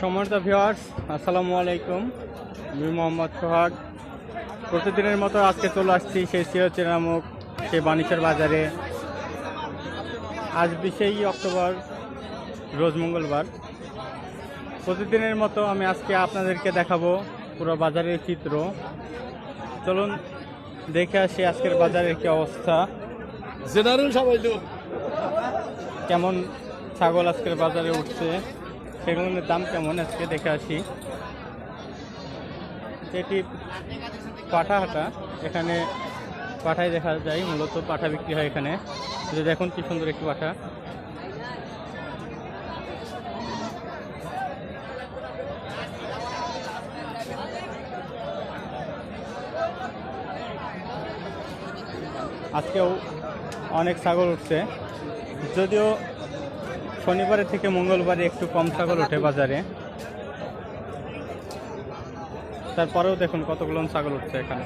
সম্মানিত ভিউয়ার্স, আসসালামু আলাইকুম। আমি মোহাম্মদ সোহাগ। প্রতিদিনের মতো আজকে চলে আসছি সেই সিরাজগঞ্জ নামক সেই বাণিজ্যের বাজারে। আজ 20 অক্টোবর, রোজ মঙ্গলবার। প্রতিদিনের মতো আমি আজকে আপনাদেরকে দেখাবো পুরো বাজারের চিত্র। চলুন দেখে আসি আজকের বাজারের কি অবস্থা, কেমন ছাগল আজকের বাজারে উঠছে, সেগুলোর দাম কেমন আজকে দেখে আসি। এটি পাঠা হাটা, এখানে পাঠাই দেখা যায়, মূলত পাঠা বিক্রি হয় এখানে। দেখুন কি সুন্দর একটি পাঠা। আজকেও অনেক ছাগল উঠছে, যদিও শনিবারের থেকে মঙ্গলবারে একটু কম ছাগল ওঠে বাজারে। তারপরেও দেখুন কতগুলো ছাগল উঠছে এখানে।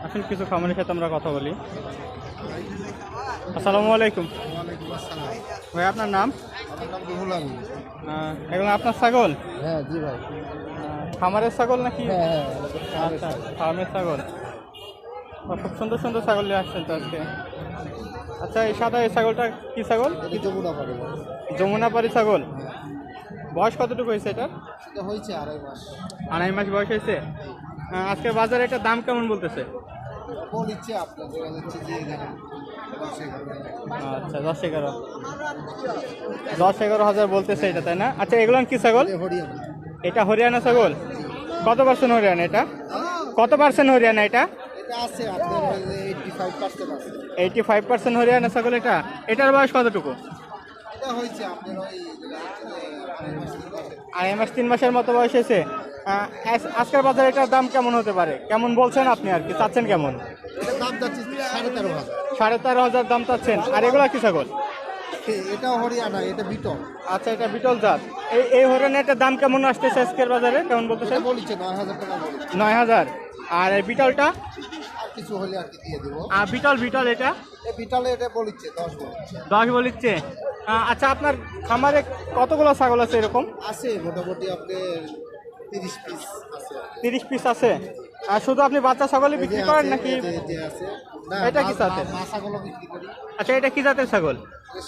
আসলে কিছু খামারের সাথে আমরা কথা বলি। আসসালামু আলাইকুম ভাই, আপনার নাম? এগুলো আপনার ছাগল? হ্যাঁ জি ভাই। খামারের ছাগল নাকি? হ্যাঁ আচ্ছা, ফার্মের ছাগল। খুব সুন্দর সুন্দর ছাগল নিয়ে আসছেন তো আজকে। আচ্ছা, এই সাদা এই ছাগলটা কি ছাগল? যমুনাপাড়ি ছাগল। বয়স কতটুকু হয়েছে এটা? এটা হয়েছে 2.5 মাস। 2.5 মাস বয়স হয়েছে। আজকের বাজারে এটার দাম কেমন বলতেছে? বলছে আপনাদের হচ্ছে যে এখানে 10-11। আচ্ছা, 10-11 হাজার বলতেছে এটা, তাই না? আচ্ছা, এগুলো কি ছাগল? হরিয়ানা। এটা হরিয়ানা ছাগল। কত পার্সেন্ট হরিয়ানা এটা? কত পার্সেন্ট হরিয়ানা এটা? এটা আছে আপনার 85% আছে। 85% হরিয়ানা ছাগল এটা। এটার বয়স কতটুকু? এটা হয়েছে আপনার ওই 2.5 মাস 3 মাসের মতো বয়স হয়েছে। আজকের বাজারে এটার দাম কেমন হতে পারে? কেমন বলছেন আপনি, আর কি চাচ্ছেন কেমন? এটার দাম যাচ্ছে 13,500। 13,500 দাম চাচ্ছেন। আর এগুলা কি ছাগল? এটাও হরিয়ানা, এটা বিটল। আচ্ছা, এটা বিটল জাত। এই হরিয়ানাটার দাম কেমন আসতেছে আজকের বাজারে, কেমন বলতেছে? বলছে 9,000 টাকা বলছে। 9,000। আর এই বিটলটা? আর কিছু হলে আর কি দিয়ে দেবো। আর বিটল এটা? এই বিটলে এটা বলছে 10 বলছে। 10 বলিচ্ছে। আচ্ছা, আপনার খামারে কতগুলো ছাগল আছে এরকম? আছে মোটামুটি আপনার 30 পিস আছে। 30 পিস আছে। আর শুধু আপনি বাচ্চা ছাগলই বিক্রি করেন নাকি? এটা কি জাতের? মাছাগুলো বিক্রি করি। আচ্ছা, এটা কি জাতের ছাগল?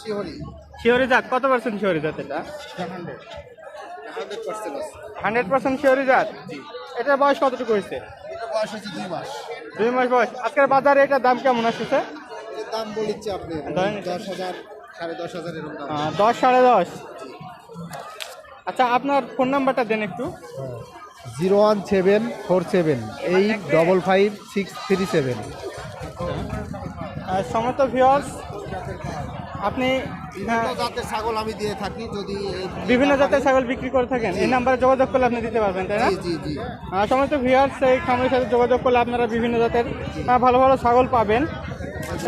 শিহরি। শিহরি জাত। কত পার্সেন্ট শিহরি জাত এটা? 100% আছে। 100% শিহরি জাত। এটার বয়স কতটুকু হয়েছে? এটা বয়স হচ্ছে 2 মাস। 2 মাস বয়স। আজকের বাজারে এটার দাম কেমন আসছে? এর দাম বলিচ্ছে আপনি 10,000, 10,500 এরকম দাম। 10, 10.5। আচ্ছা, আপনার ফোন নাম্বারটা দেন একটু। 01747855637। সমস্ত ভিউয়ার্স, আপনি বিভিন্ন জাতের ছাগল আমি দিয়ে থাকি। যদি বিভিন্ন জাতের ছাগল বিক্রি করে থাকেন, এই নাম্বারে যোগাযোগ করলে আপনি দিতে পারবেন, তাই না? জি জি। সমস্ত ভিউয়ার্স, এই খামারের সাথে যোগাযোগ করলে আপনারা বিভিন্ন জাতের ভালো ভালো ছাগল পাবেন।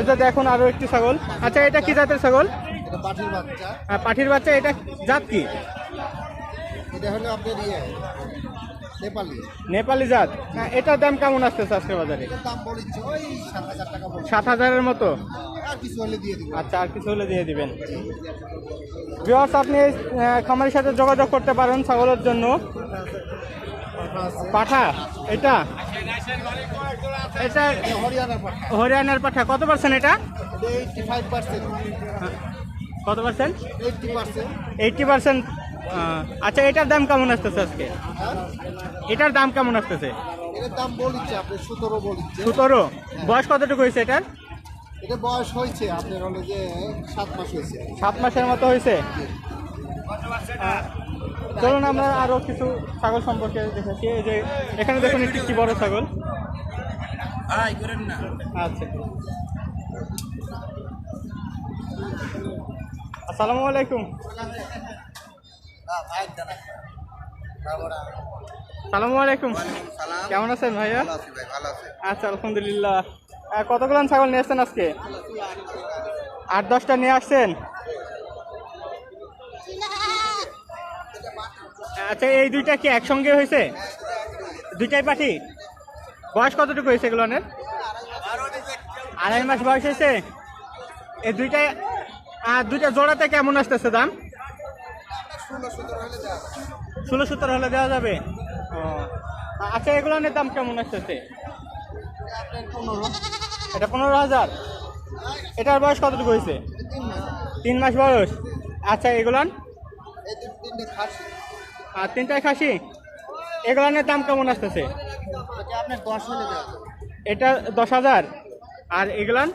এটা দেখুন আরও একটি ছাগল। আচ্ছা, এটা কি জাতের ছাগল? এটা পাঠির বাচ্চা। পাঠির বাচ্চা। এটা জাত কি? এটা হলো আপনার নেপালি জাত। এটার দাম কেমন আসতেছে আজকের বাজারে? এটার দাম বলিচ্ছে ওই 7,000 টাকা বলছে। 7,000-এর মতো। আর কিছু হলে দিয়ে দিব। আচ্ছা, আর কিছু হলে দিয়ে দিবেন। ভিউয়ার্স, আপনি এই খামারের সাথে যোগাযোগ করতে পারেন ছাগলের জন্য। পাঠা এটা হরিয়ানার পাঠা। কত পার্সেন্ট এটা? 85%। কত পার্সেন্ট? 80%। 80%। আচ্ছা, এটার দাম কেমন আসতেছে আজকে? এটার দাম কেমন আসতেছে? এটার দাম বলিচ্ছে আপনি 17 বলিচ্ছে। 17। বয়স কতটুকু হয়েছে এটার? এটা বয়স হয়েছে আপনার হলো যে 7 মাস হয়েছে। 7 মাসের মতো হয়েছে। চলুন আমরা আরও কিছু ছাগল সম্পর্কে দেখেছি। এই যে এখানে দেখুন একটি কি বড় ছাগল। আচ্ছা, আসসালামু আলাইকুম। সালামু আলাইকুম। কেমন আছেন ভাইয়া? আচ্ছা, আলহামদুলিল্লাহ। কতগুলো ছাগল নিয়ে আসছেন আজকে? 8-10টা নিয়ে আসছেন। আচ্ছা, এই দুইটা কি একসঙ্গে হয়েছে? দুইটাই পাঠি। বয়স কতটুকু হয়েছে এগুলোনের? 2.5 মাস বয়স হয়েছে। এই দুইটাই আর দুইটা জোড়াতে কেমন আসতেছে দাম? 16-17 হলে দেওয়া যাবে। 16-17 হলে দেওয়া যাবে। ও আচ্ছা, এগুলোর দাম কেমন আসতেছে? আপনার 15, এটা 15,000। এটার বয়স কতটুকু হয়েছে? 3 মাস। 3 মাস বয়স। আচ্ছা, এগুলান? এই তিনটে খাসি, আর 3টাই খাসি। এগুলোর দাম কেমন আসতেছে? এটা আপনার 10 হলে দেওয়া যাবে। এটা 10,000। আর এগুলান?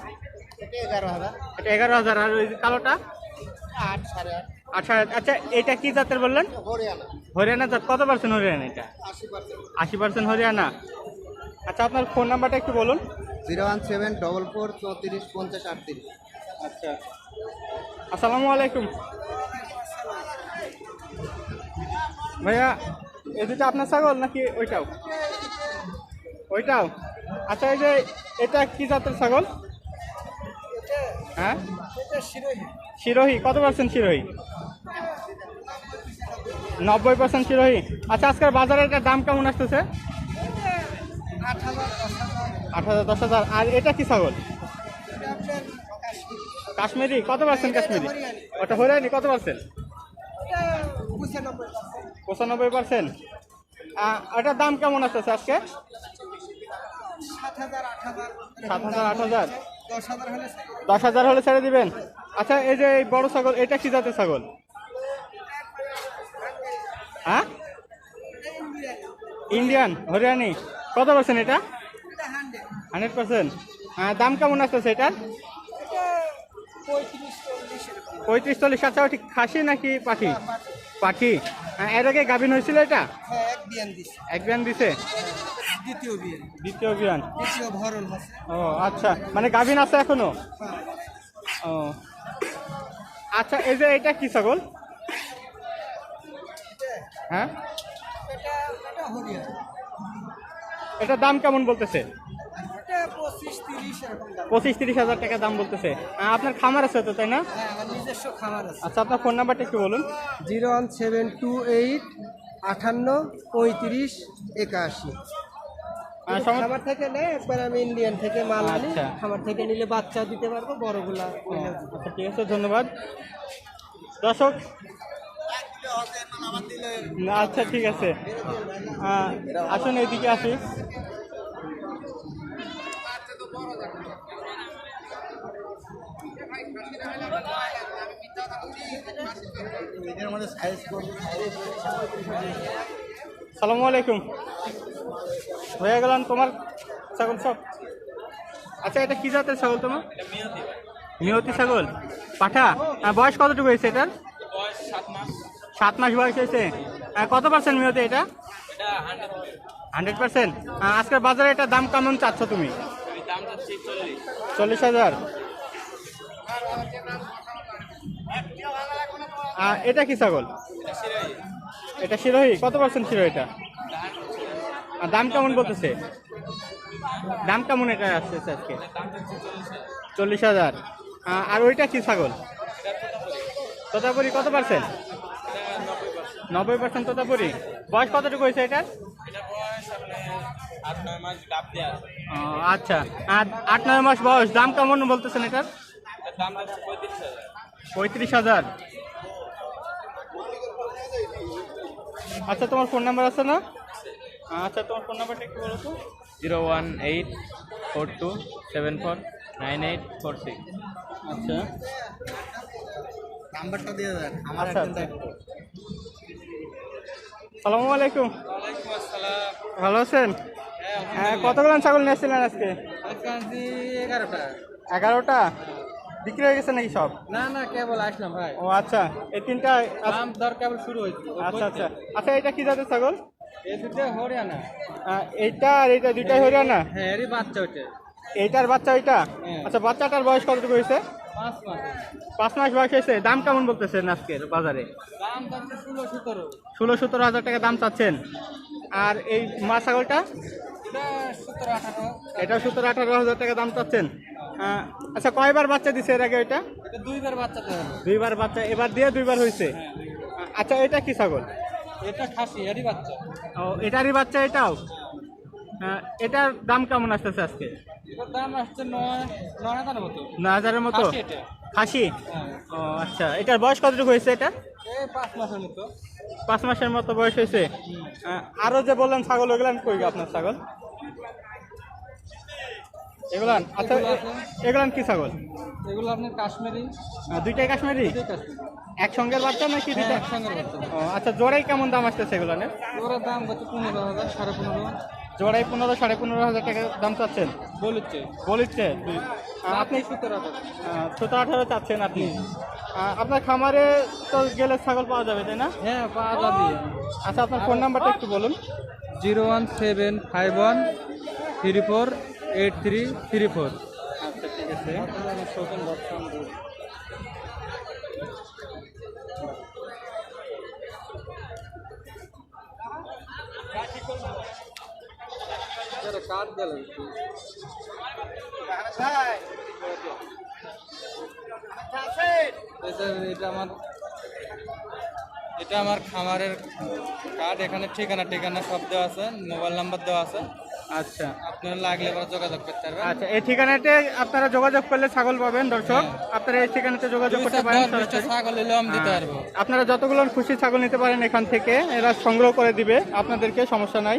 এটা 11,000, এটা 11,000। আর ওই যে কালোটা? 8, 8.5, আচ্ছা আচ্ছা, এটা কি জাতের বললেন? হরিয়ানা হরিয়ানা জাত। কত পার্সেন্ট হরিয়ানা এটা? 80%। 80% হরিয়ানা। আচ্ছা, আপনার ফোন নাম্বারটা একটু বলুন। 01744 34 50 38। আচ্ছা, আসসালামু আলাইকুম ভাইয়া। এই দুটো আপনার ছাগল নাকি ওইটাও? ওইটাও। আচ্ছা, এই যে এটা কি জাতের ছাগল? হ্যাঁ, শিরোহী। কত পার্সেন্ট শিরোহী? 90% শিরোহী। আচ্ছা, আজকের বাজারে এটার দাম কেমন আসতেছে? 8,000, 10,000। আর এটা কি ছাগল? কাশ্মীরি। কত পার্সেন্ট কাশ্মীরি? ওটা হরিয়ানি। কত পার্সেন্ট? 95%। এটার দাম কেমন আসতেছে আজকে? 7,000, 7,000, 8,000। 10,000 হলে 10,000 হলে ছেড়ে দিবেন। আচ্ছা, এই যে এই বড় ছাগল, এটা কি জাতের ছাগল? হ্যাঁ, ইন্ডিয়ান হরিয়ানি। কত পার্সেন্ট এটা? 100%। দাম কেমন আসতেছে এটার? 35-40। আচ্ছা, ঠিক খাসি নাকি পাঠি? পাঠি। এর আগে গাভিন হয়েছিল এটা? হ্যাঁ, এক বিয়ান দিছে। এক বিয়ান দিছে। দ্বিতীয় বিয়ান, দ্বিতীয় বিয়ান। দ্বিতীয় ভরণ আছে। ও আচ্ছা, মানে গাভিন আছে এখনো? হ্যাঁ, ও আচ্ছা, এই যে এটা কি ছাগল? হ্যাঁ, এটা হরিয়ানা। এটার দাম কেমন বলতেছে? এটা 25-30 এরকম দাম। 25-30 হাজার টাকা দাম বলতেছে। আপনার খামার আছে তো, তাই না? হ্যাঁ, আমার নিজস্ব খামার আছে। আচ্ছা, আপনার ফোন নাম্বারটা একটু বলুন। 01728 58 35 81। খামার থেকে নেই, একবার আমি ইন্ডিয়ান থেকে মাল আনি। আচ্ছা। খামার থেকে নিলে বাচ্চা দিতে পারবো, বড়গুলা আচ্ছা, ঠিক আছে, ধন্যবাদ দর্শক। না, আচ্ছা, ঠিক আছে। আসুন, এইদিকে আসি। সালামু আলাইকুম হয়ে গেলাম তোমার ছাগল সব। আচ্ছা, এটা কি জাতের ছাগল তোমার? নিয়তি ছাগল। পাঠা। বয়স কতটুকু হয়েছে এটার? 7 মাস বয়স হয়েছে। কত পার্সেন্ট মিয়তি এটা? 100%। আজকের বাজারে এটা দাম কেমন চাচ্ছ তুমি? 40,000। এটা কি ছাগল? এটা শিরোহী। কত পার্সেন্ট শিরোহী এটা? দাম কেমন বলতেছে? দাম কেমন এটা আসছে আজকে? 40,000। আর ওইটা কি ছাগল? তোতাপুরি। কত পার্সেন্ট? 90% তোতাপুরি। বয়স কতটুকু হয়েছে এটার? ও আচ্ছা, 8-9 মাস বয়স। দাম কেমন বলতেছেন এটার? 35,000। আচ্ছা, তোমার ফোন নাম্বার আছে না? আচ্ছা, তোমার ফোন নাম্বারটা একটু বলো তো। 01842749846। আচ্ছা, নাম্বারটা দিয়ে দেন আমার। আচ্ছা, আচ্ছা। সালামু আলাইকুম। ভালো আছেন? কতগুলো ছাগল নিয়েছিলেন আজকে? 11টা। বিক্রি হয়ে গেছে নাকি সব? না না, কেবল আসলাম ভাই। ও আচ্ছা, এই 3টা। দাম দর কেবল শুরু হয়েছে। আচ্ছা আচ্ছা আচ্ছা, এটা কি জাতের ছাগল? এই দুটো হরিয়ানা। এইটা আর এইটা দুইটাই হরিয়ানা? হ্যাঁ, এরই বাচ্চা ওইটা। এইটার বাচ্চা ওইটা? হ্যাঁ। আচ্ছা, বাচ্চাটার বয়স কতটুকু হয়েছে? 5 মাস। 5 মাস বয়স হয়েছে। দাম কেমন বলতেছেন আজকের বাজারে? দাম যাচ্ছে 16-17। 16-17 হাজার টাকা দাম চাচ্ছেন। আর এই মা ছাগলটা? এটা 17-18। এটা 17-18 হাজার টাকা দাম চাচ্ছেন। আচ্ছা, কয়বার বাচ্চা দিছে এর আগে? এটা এটা 2বার বাচ্চা দেয়। 2বার বাচ্চা, এবার দিয়ে 2বার হয়েছে। আচ্ছা, এটা কি ছাগল? এটা খাসি, এরই বাচ্চা। ও, এটারই বাচ্চা এটাও? এটার দাম কেমন আসতেছে আজকে? এটার দাম আসছে 9,000 মতো। 9,000-এর মতো। খাসি এটা। খাসি? ও আচ্ছা, এটার বয়স কতটুকু হয়েছে এটা? এই 5 মাসের মতো। 5 মাসের মতো বয়স হয়েছে। আরো যে বললেন ছাগল, ওগুলান কই গো আপনার ছাগল? এগুলান? আচ্ছা, এগুলান কি ছাগল? এগুলো আপনার কাশ্মীরি। দুইটাই কাশ্মীরি? একসঙ্গের বাচ্চা নাকি দুইটা? একসঙ্গে বাচ্চা। ও আচ্ছা, জোড়াই কেমন দাম আসতেছে এগুলানের? ওরা দাম কত? 15,000, 15,500 জোড়াই 15,000-15,500 টাকা দাম চাচ্ছেন? বলেছে। বলিচ্ছে আপনি 17,000। 17-18 চাচ্ছেন আপনি। আপনার খামারে তো গেলে ছাগল পাওয়া যাবে তাই না? হ্যাঁ, পাওয়া যাবে। আচ্ছা, আপনার ফোন নাম্বারটা একটু বলুন। 01751348334। আচ্ছা, ঠিক আছে। কাঠ গেল। এটা আমার খামারের কার্ড। এখানে ঠিকানা সব দেওয়া আছে, মোবাইল নাম্বার দেওয়া আছে। আচ্ছা আপনারা লাগলে এবার যোগাযোগ করতে পারবেন। আচ্ছা, এই ঠিকানাতে আপনারা যোগাযোগ করলে ছাগল পাবেন দর্শক। আপনারা এই ঠিকানাতে যোগাযোগ করতে পারেন সরাসরি। ছাগল হলেও আমি দিতে পারবো। আপনারা যতগুলো খুশি ছাগল নিতে পারেন এখান থেকে, এরা সংগ্রহ করে দিবে আপনাদেরকে, সমস্যা নাই।